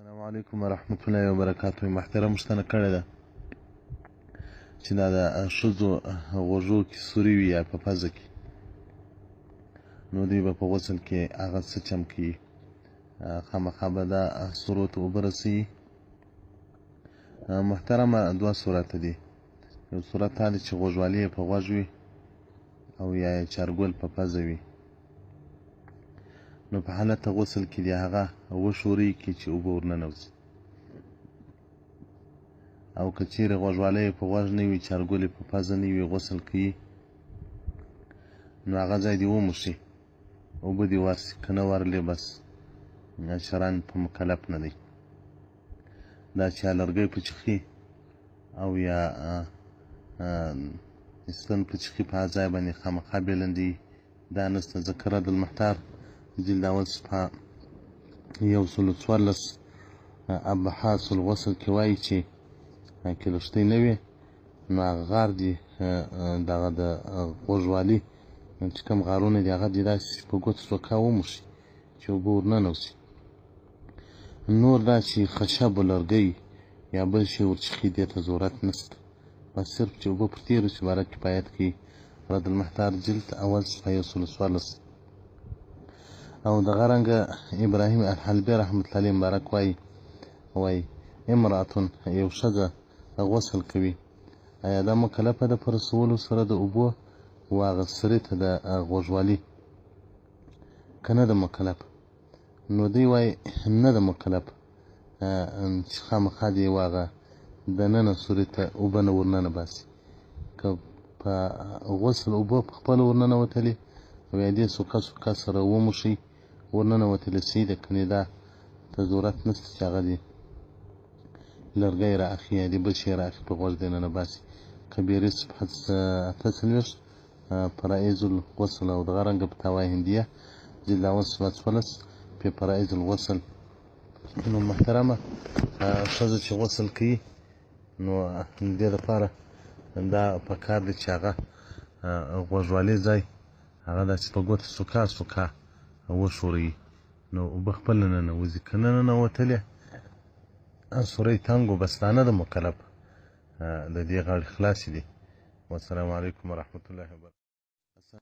السلام علیکم ورحمت الله وبرکاته. محترم پوښتنه کړې ده چې دا د ښځو غوږو کې سوري وي یا په پزه کې، نو دوی به په غسل کې هغه څه چم کوي؟ خامخا به دا سورو ته اوبه رسوي. محترمه دوه صورته دي. یو صورت دا دی چې غوږوالي یې په غوږ وي او یا یې چارګل په پزه وي، نو په حالت غسل کې دی هغه وښوري کې چې اوبه ورننوځي. او که چیرې غوږوالی یې په غوږ نه وي، چارګل یې په پزه نه وي، غسل کوي، نو هغه ځای دې وموښي، اوبه دې ورسي، که نه ورلې بس شرعاً په مکلف نه دی. دا چې یا لرګی په چخي او یا ستن په چخي په هغه ځای باندې خامخا بېلندي دا نسته، ځکه رد المحتار جلد اول صفحه 114 ابحاث الغسل کې وایي چې که لښتۍ نه وي نو هغه غار دي دغه د غوږوالي چې کوم غارونه دي هغه دې داسې په ګوتو سوکا وموښي چې اوبه ورننوځي. نور دا چې خشب و لرګی یا بل شی ورچخي دې ته ضرورت نشته، بس صرف چې اوبه پر تېرو شي باره کفایت کوي. رد المحتار جلد اول صفحه 114. او دغه رنګه ابراهیم الحلبي رحمت الله علیه مبارک وایي امرأتون یو ښځه غسل کوي، آیا دا مکلفه ده په رسولو سره د اوبو و هغه سرې ته د غوږوالي که نه ده مکلفه؟ نو دوی وایي نه ده مکلفه، چې خامخا دې و هغه دننه سوري ته اوبه نه ورننه باسي. که په غسل اوبه په خپله ورننوتلې او یا دې سوکا سره وموښي ورننوتلې صحیح ده، کنې دا ته ضرورت نشته چې هغه دې لرګی رااخلي یا دې بل شی رااخلي په غوږ دننه باسي. کبیري صفحه 48 فرائض الغسل. او دغه رنګه فتاوی هندیه جلد اول صفحه 14 په فرائض الغسل. نو محترمه ښځه چې غسل کوي نو دې دپاره دا پکار دی چې هغه غوږوالي ځای هغه داسې په ګوته سوکا وښوروي، نو اوبه خپله ننوځي. که نه ننوتلې سوری تنګ و بس دا نه ده مکلف، د دې غاړې خلاصې دي. والسلام علیکم ورحمت الله وبرکاته.